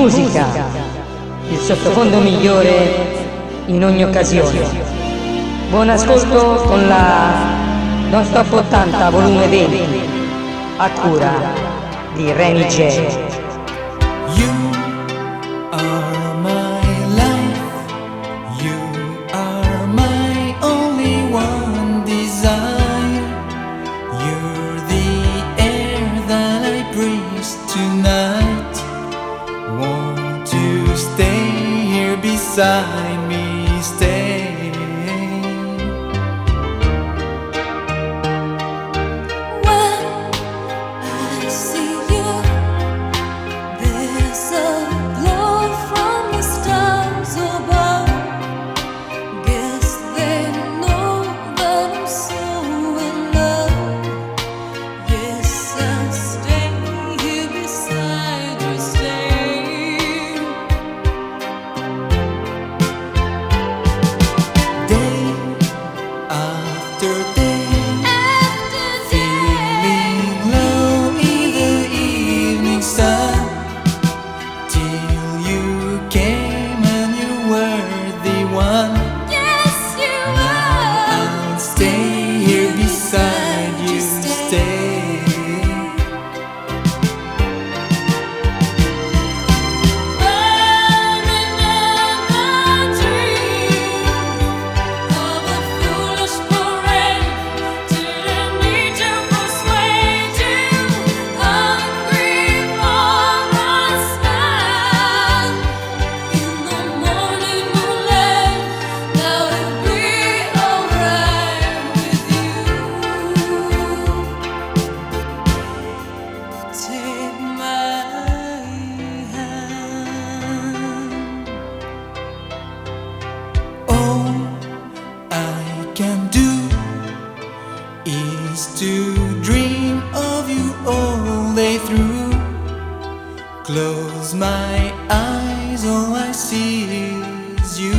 Musica, il sottofondo migliore in ogni occasione. Buon ascolto con la Non Stop 80 volume 20 a cura di Reny Jay. You are my life, you are my only one desire. You're the air that I breathe tonight. Won't you stay here beside me, stay? Close my eyes, all I see is you.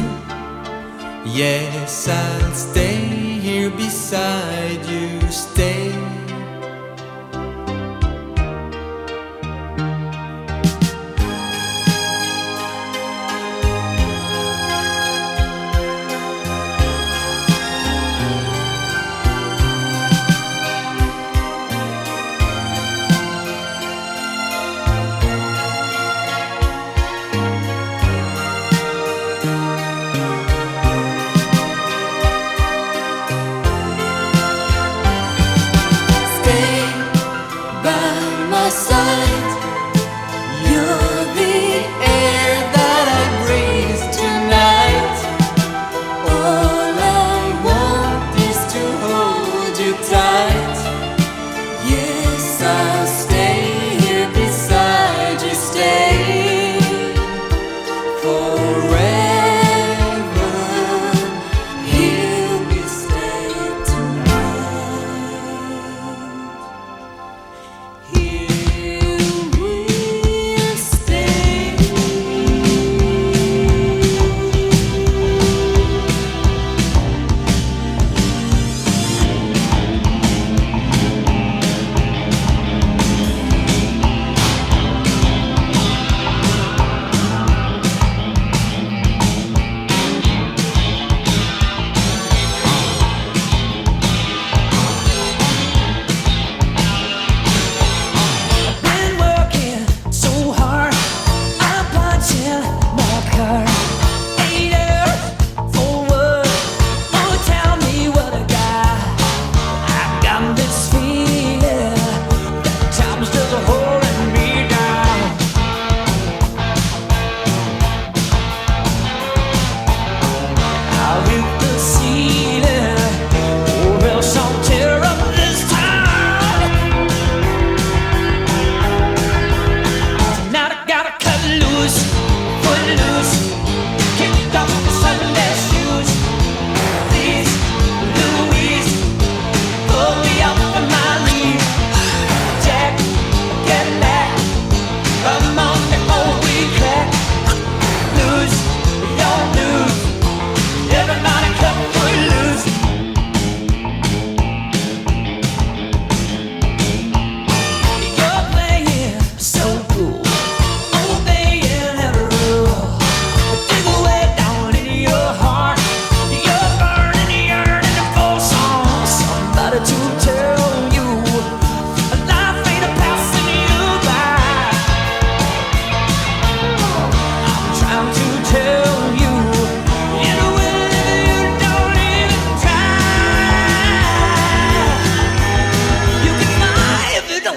Yes, I'll stay here beside you, stay.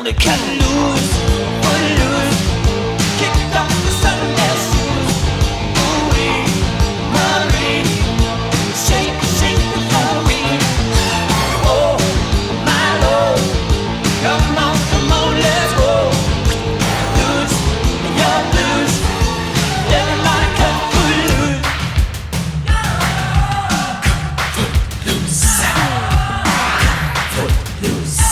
only cut loose, foot loose, kicked off the Sunday shoes. Ooh-wee, Marie, shake, shake the chlorine. Oh, my Lord, come on, let's go. Loose, you're loose, everybody cut foot loose. Foot loose. Foot loose.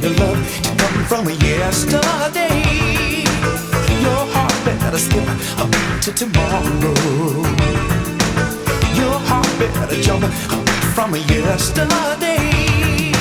your love to come from yesterday. Your heart better skip a beat to tomorrow. Your heart better jump a beat from yesterday.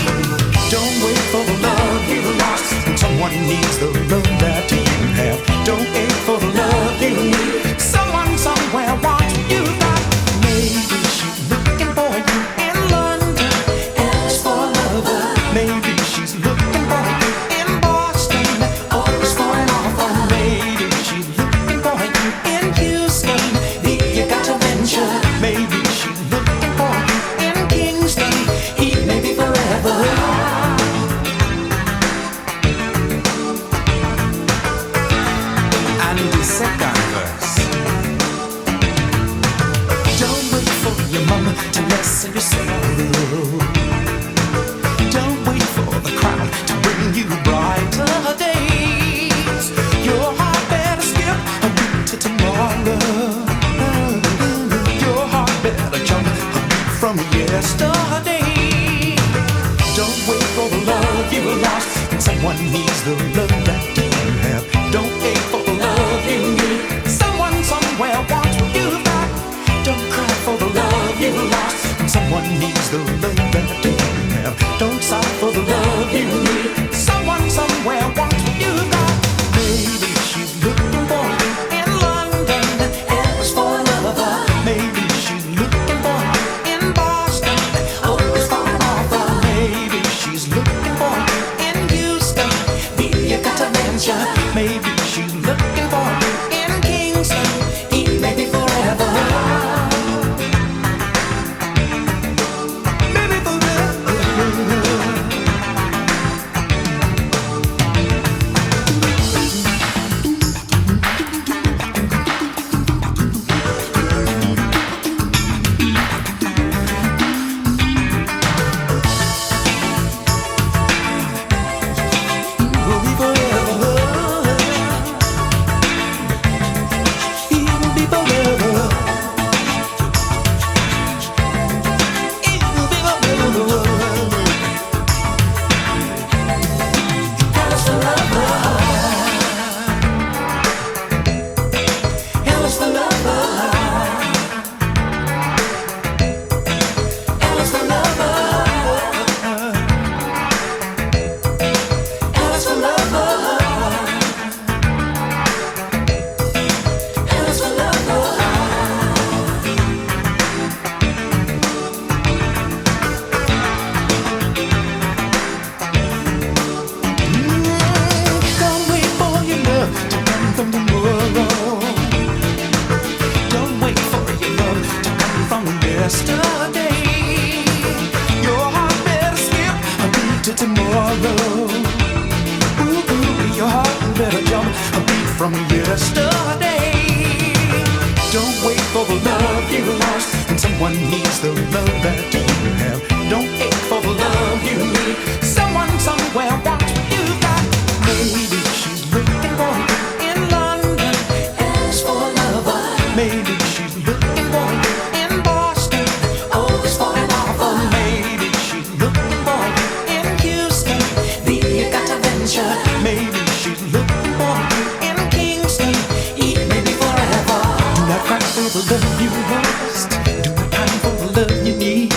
Don't wait for the love you lost when someone needs the love that you have. Don't wait for the love you need. Someone somewhere wants what you got. Maybe she's looking for you in London, Alice for a lover. Maybe she's looking for you in Boston, always for an offer. Maybe she's looking for you in Houston, you got to venture. Maybe she's looking for you in Kingston, maybe forever. Second verse. Don't wait for your mama to lessen your sorrow. Don't wait for the crowd to bring you brighter days. Your heart better skip a beat to tomorrow. Your heart better jump a beat from yesterday. Don't wait for the love you lost when someone needs the love that you have. Don't wait for the love you need. Someone somewhere wants what you've got. Don't cry for the love you lost when someone needs the love that you have. Don't sigh for the love you need. Someone somewhere wants what you've got. Maybe she's looking for you in London, Alice for a lover. Maybe she's looking for you in Boston, always for an offer. Maybe she's looking for you in Houston, you got to venture. Maybe she's looking for you in Kingston, maybe forever. Maybe forever. We'll be forever. It'll be forever. It'll be forever. Alice the lover. Alice the lover. Alice the lover. Alice the lover. Alice the lover. Don't wait for your love to come from tomorrow. Don't wait for your love to come from yesterday. Your heart better skip a beat to tomorrow. Your heart better jump a beat from yesterday. Don't wait for the love you lost when someone needs the love that you have. Don't ache for the love you need. Someone somewhere wants what you got. Maybe she's looking for you in London, Alice for a lover. Maybe she's looking for you in Boston, always for an offer. Maybe she's looking for you in Houston, you got to venture. Maybe she's looking for you in Kingston, maybe forever. Do not cry for the love you lost. Do not cry for the love you need.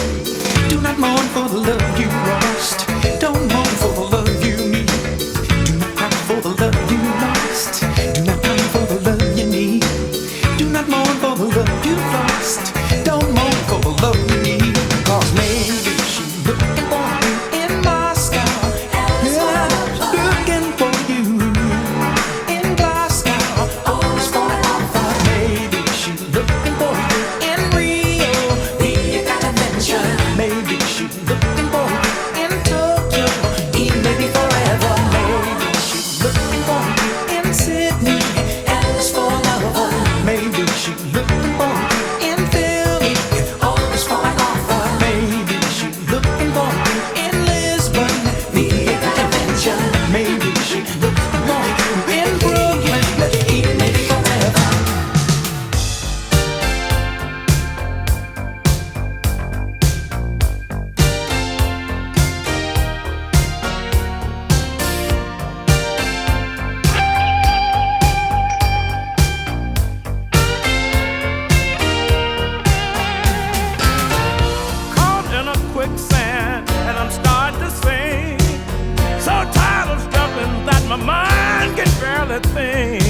my mind can barely think.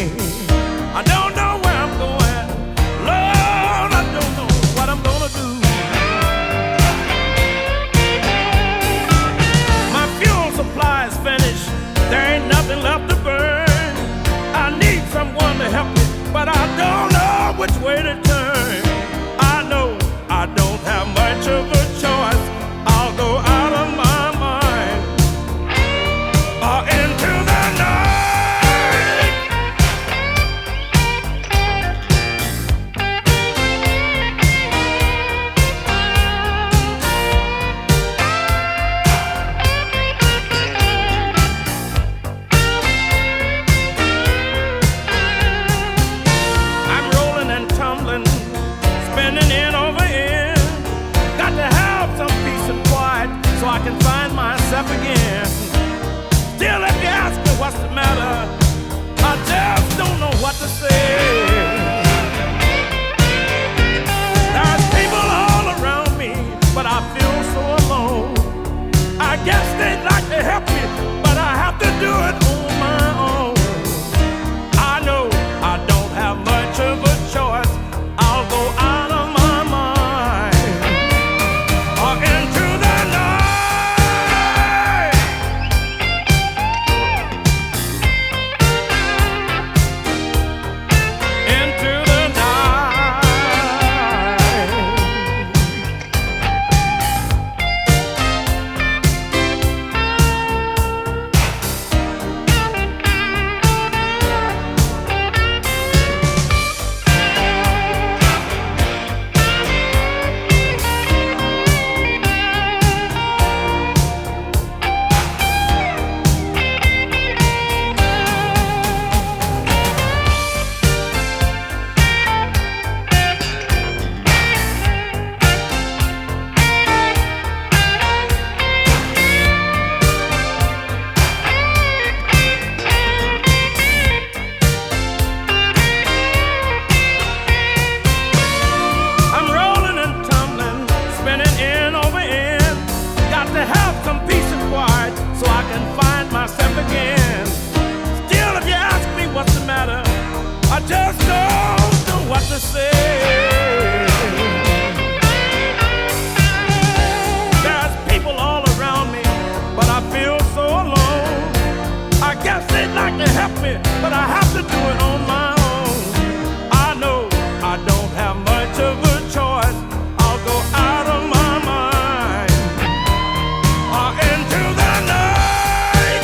I don't know where I'm going, Lord, I don't know what I'm gonna do. My fuel supply is finished, there ain't nothing left to burn. I need someone to help me, but I don't know which way to turn. I know I don't have much of a choice. I'll go out of my mind or into the night. I'm rolling and tumbling, spinning in over end. Got to have some peace and quiet so I can find myself again. Still, if you ask me what's the matter, I just don't know what to say. There's people all around me, but I feel so alone. I guess they'd like to help me, but I have to do it on my own. I know I don't have much of a choice. I'll go out of my mind or into the night. Into the night. I'm rolling and tumbling, spinning in over end. Got to have some peace and quiet so I can find myself again. Still, if you ask me what's the matter, I just don't know what to say. There's people all around me, but I feel so alone. I guess they'd like to help me, but I have to do it on my own. I know I don't have much of a choice. I'll go out of my mind or into the night.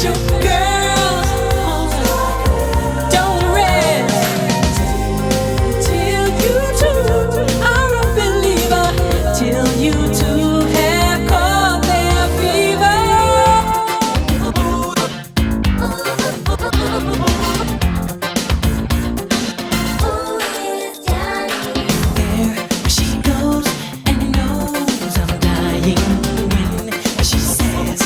special girls. Don't rest till you two are a believer, till you two have caught their fever. There she goes and knows I'm dying when she says,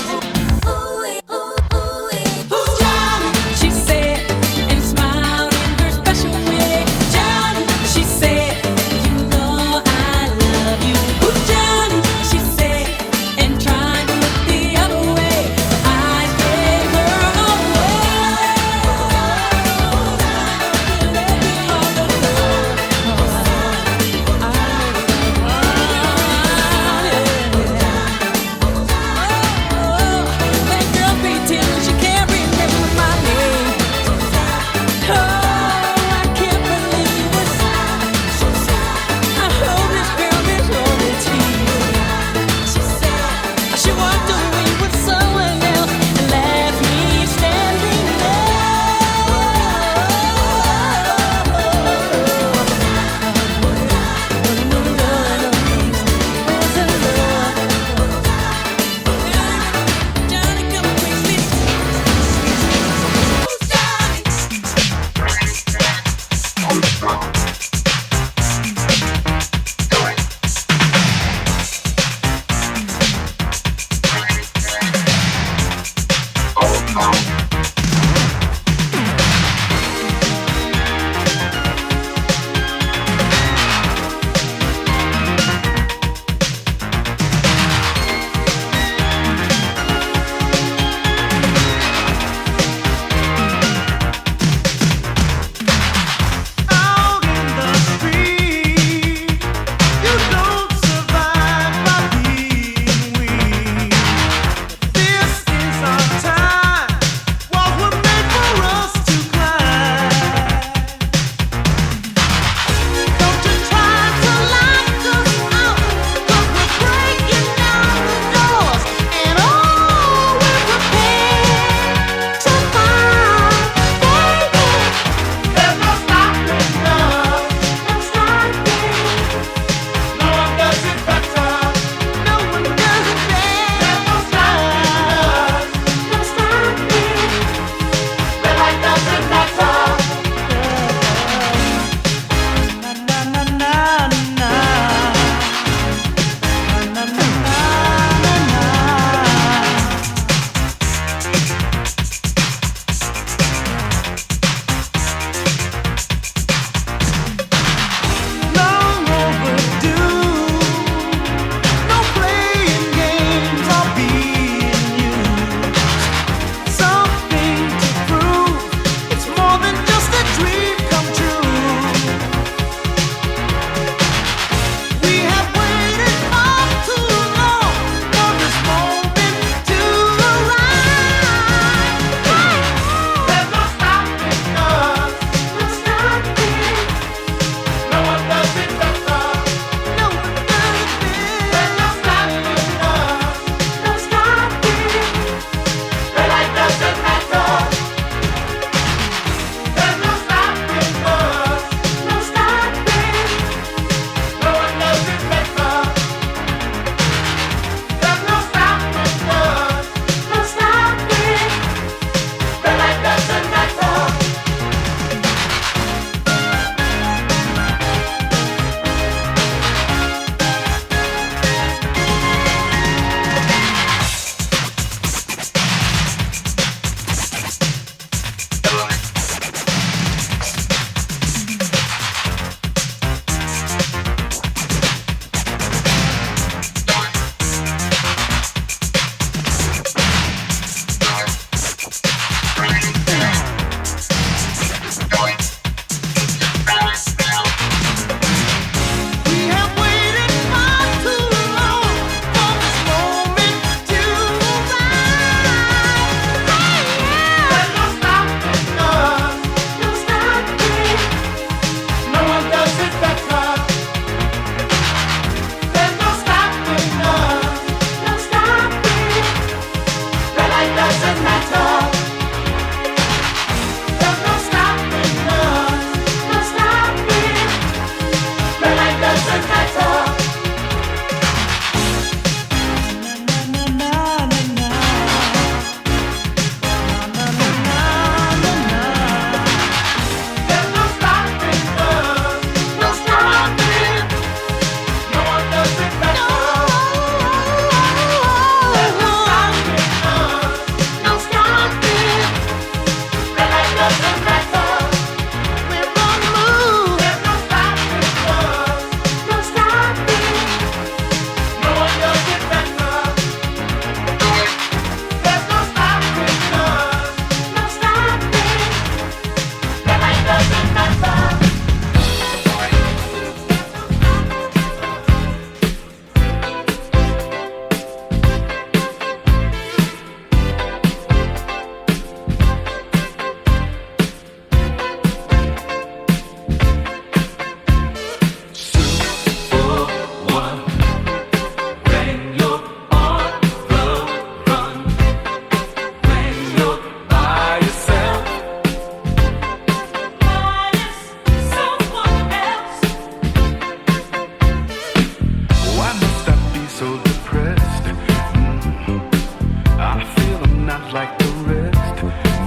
like the rest.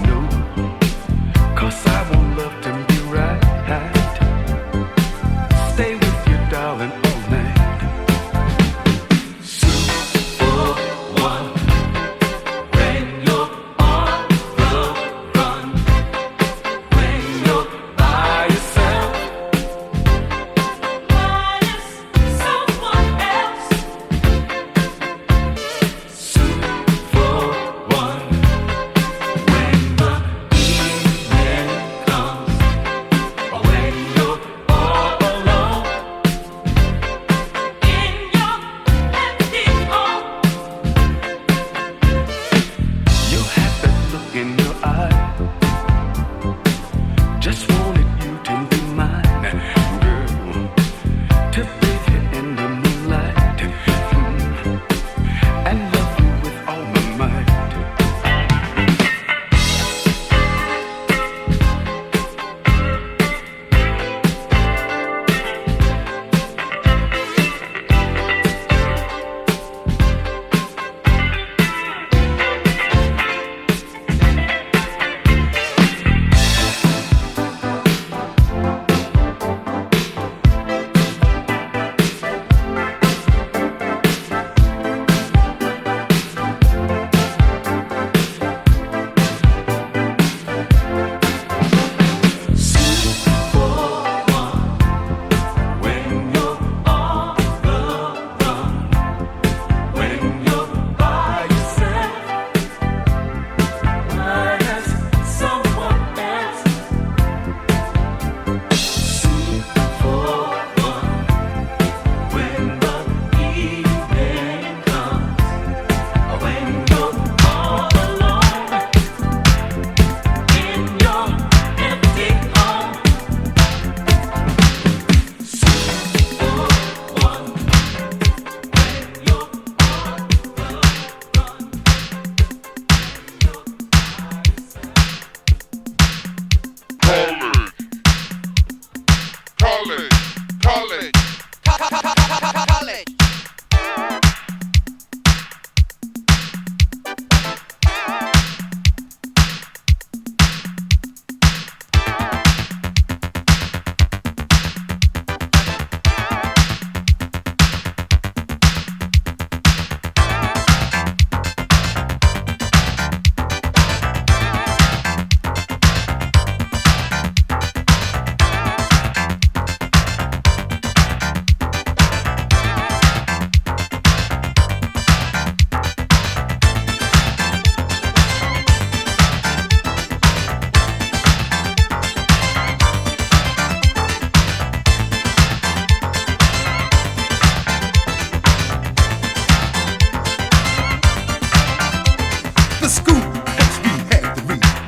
No, 'cause I won't love to be right. Stay with you, darling, all night.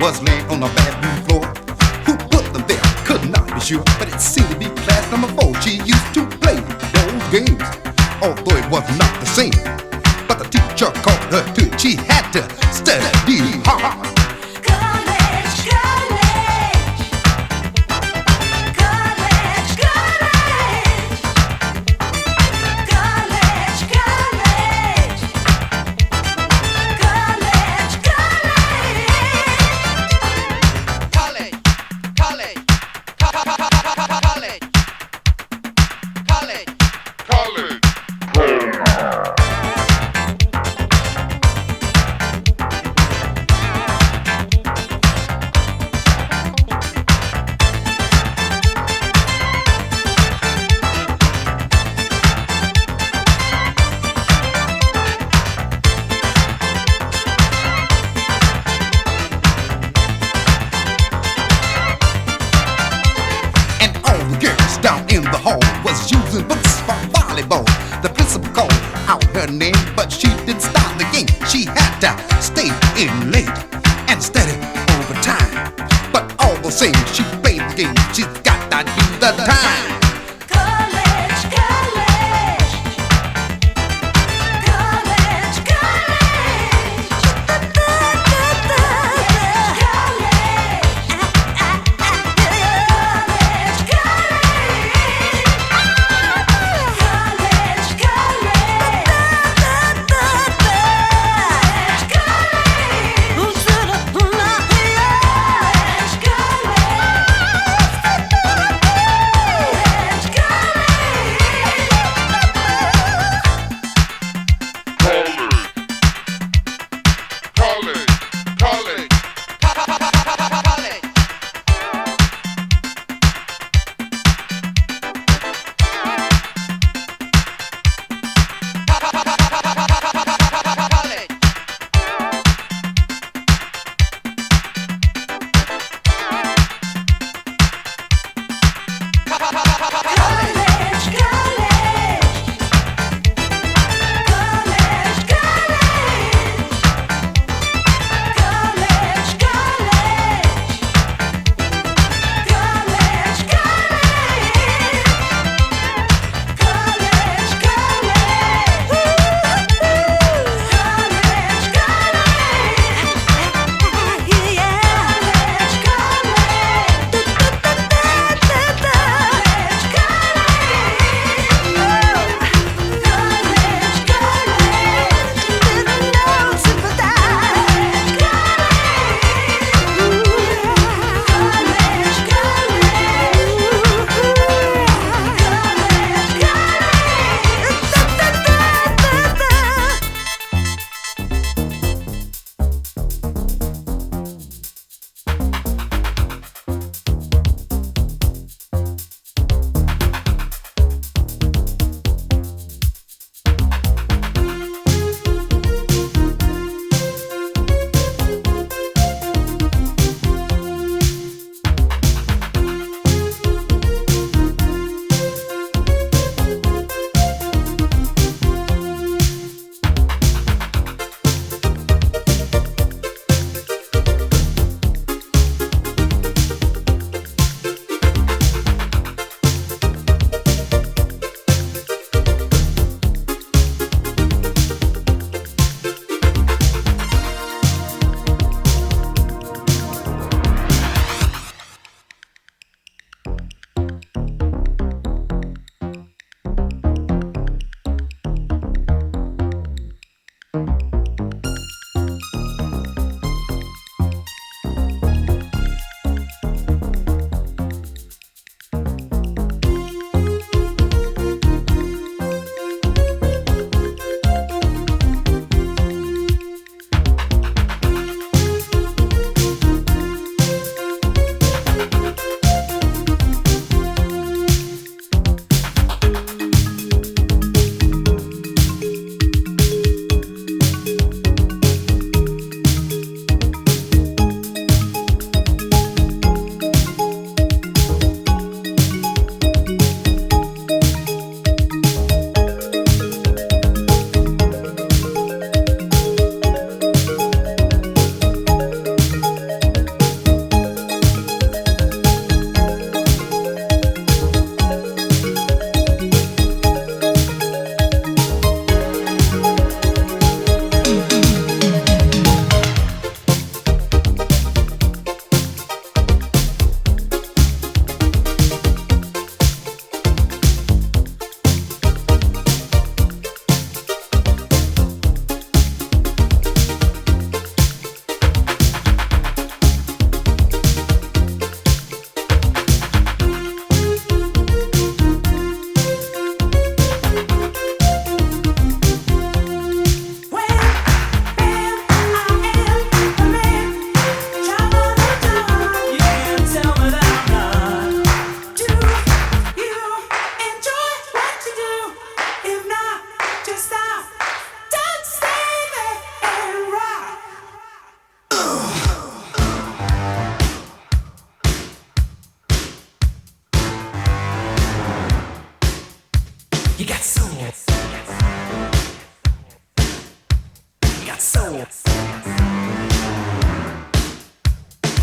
was laying on the bathroom floor. Who put them there? Could not be sure, but it seemed to be class number 4. She used to play those games, although it was not the same. But the teacher called her to it. She had to study hard. Down in the hall was using books for volleyball. The principal called out her name, but she didn't start the game. She had to stay in late and study over time. But all the same, she played the game. She's got to do the time.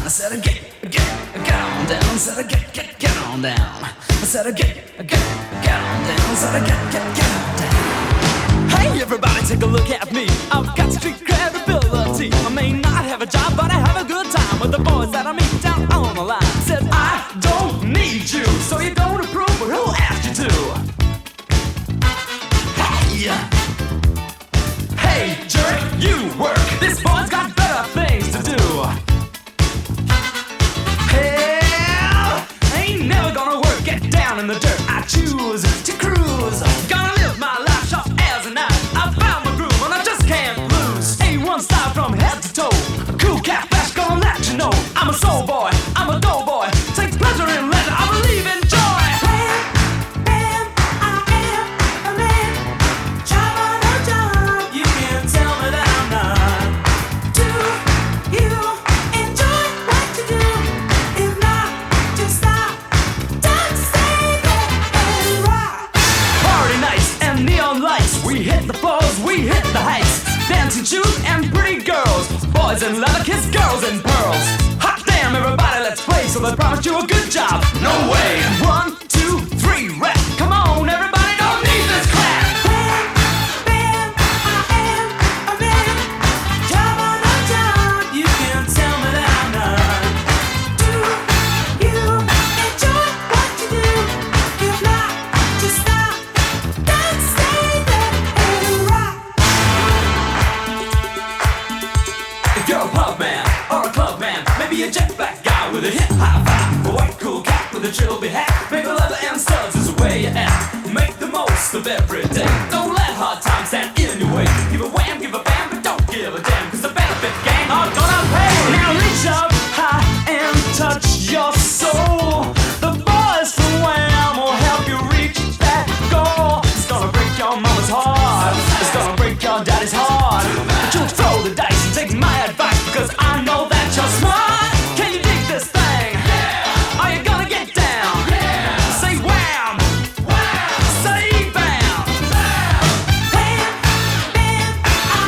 I said get on down. I said get on down. I said get on down. I said get on down. Hey everybody, take a look at me. I've got street credibility. I may not have a job, but I have a good time with the boys that I meet down on the line. Said I don't need you, so you don't approve, but who asked you to? Hey jerk, you work. This boy's got better things to do. Hell, ain't never gonna work. Get down in the dirt. I choose to cruise. Gonna live my life sharp as a knife. I found my groove and I just can't lose. A1 style from head to toe. A cool cat flash gonna let you know. I'm a soul boy, I'm a doughboy. Take pleasure in leisure, I believe in joy. We hit the floors, we hit the heights. Dancing shoes and pretty girls. Boys in leather, kiss girls in pearls. Hot damn, everybody, let's play. So they promised you a good job. No way. 1, 2, 3, rap. Come on, everybody, don't need this crap. Bam, I am a man. Job on a job, you can tell me that I'm not. Do you enjoy what you do? If not, just stop. Don't stay there and rock. If you're a pub man or a club man, maybe a jet black guy with a hip hop vibe, a white cool cat with a trilby hat, maybe leather and studs is the way you act. Make the most of every day. Don't let hard times stand in your way. Give a wham, give a bam, but don't give a damn, cause the benefit gang are gonna pay. Now reach up high and touch your soul. The boys from Wham will help you reach that goal. It's gonna break your mama's heart. It's gonna break your daddy's heart. But you throw the dice and take my advice, because I know that you're smart. Can you dig this thing? Yeah. Are you gonna get down? Yeah. Say wham! Wham! Say bam! Bam! Bam! Bam! I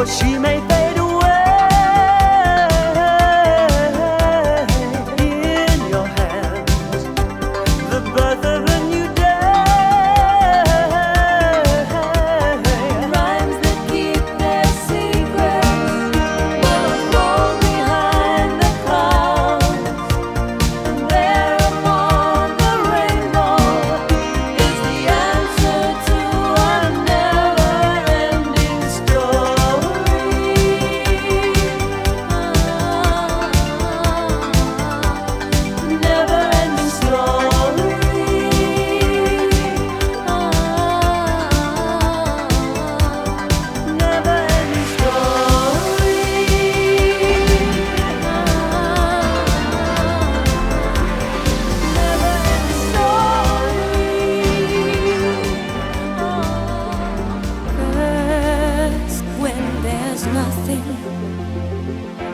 or she may fade away. In your hands, the birth of a new day. Rhymes that keep their secrets will fall behind the clouds, and there upon the rainbow is the answer to our never-ending story. Never-ending story. Never-ending First, when there's nothing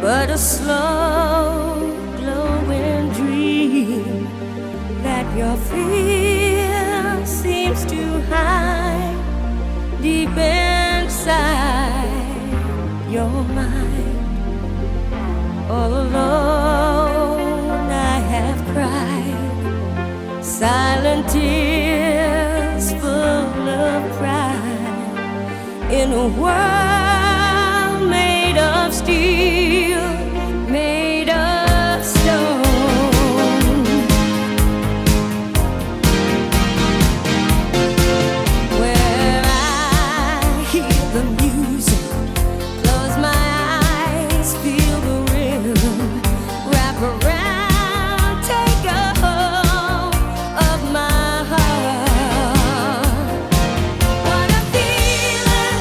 but a slow glowing dream that your fear seems to hide deep inside your mind. All alone I have cried silent tears full of pride in a world made of steel, made of stone. Where I hear the music, close my eyes, feel the rhythm, wrap around, take a hold of my heart. What a feeling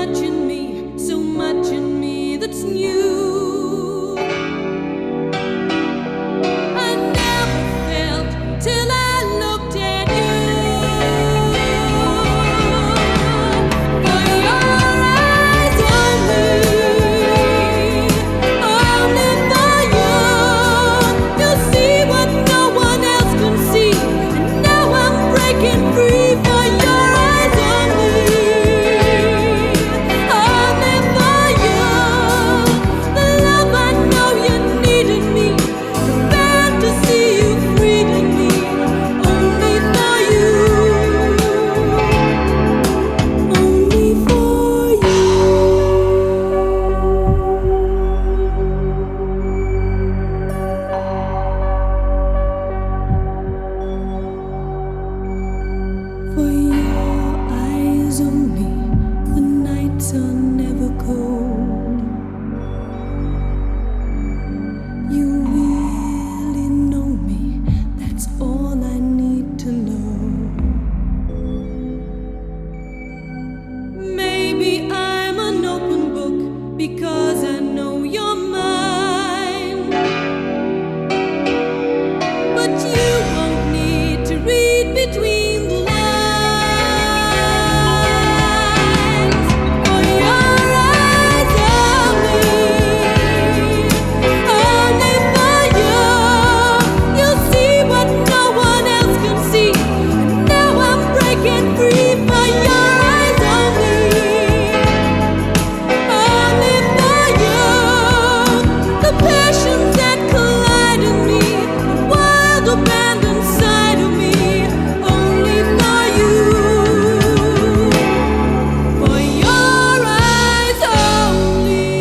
much in me that's new. I never felt till I looked at you. For your eyes only for you. You see what no one else can see, and now I'm breaking free. For your eyes only for you. The love I know you needed me, the fantasy you freed in me, only for you, only for you. For your eyes only, the nights are never cold. You really know me, that's all I need to know. Maybe I'm an open book because I know you're mine. But you won't need to read between the lines. For your eyes only for you. You'll see what no one else can see, and now I'm breaking free. For your eyes only for you. The passions that collide in me, the wild abandon inside of me, only for you. For your eyes only.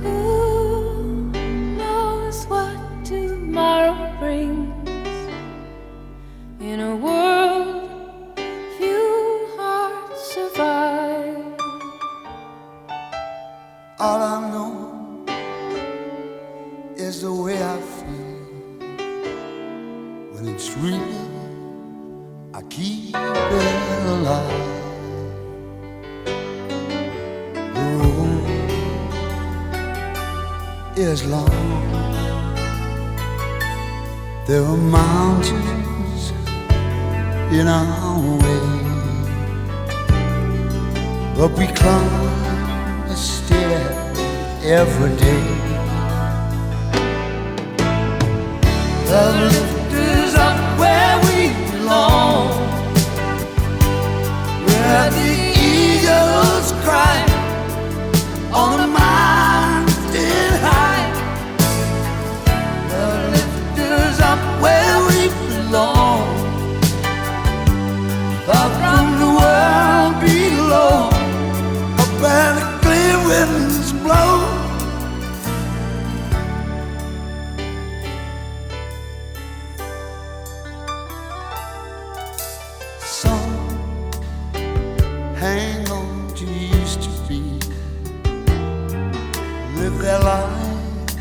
Who knows what tomorrow brings? In a world few hearts survive. All I know is the way I feel. When it's real, I keep it alive. The road is long. There are mountains in our way, but we climb a stair every day. The lift is up where we belong, where the eagles cry on a mountain high. The lift is up where we belong, far from the world below, up where the clear winds blow. Some hang on to used to be, live their lives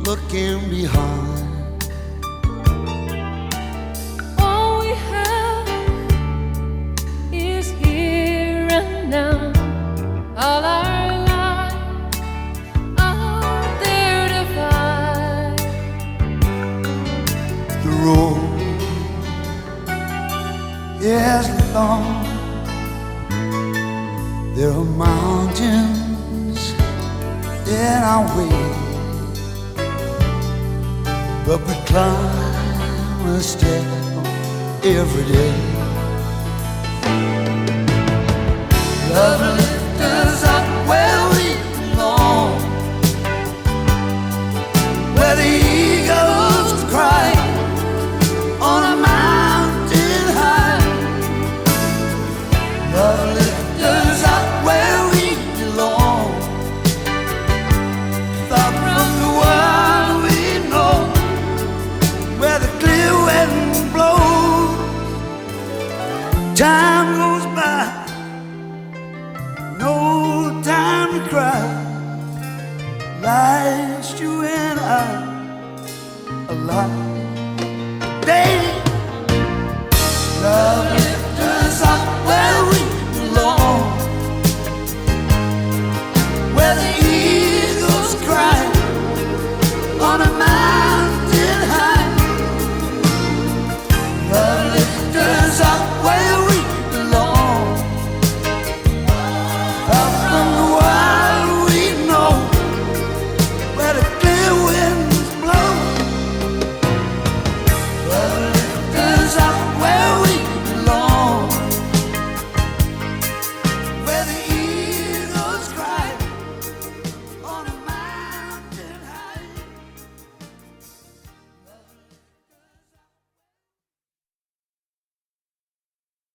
looking behind. All we have is here and now. All our lives are there to find. The road is long. There are mountains in our way, but we climb a step every day. Love lifts us up where we belong, where the eagles cry on a mountain high. Love lifts us up where we belong, far from the world we know, where the clear wind blows. Time goes by, no time to cry. lot. Day, love lifts us up where we belong, where the eagles cry on a mountain.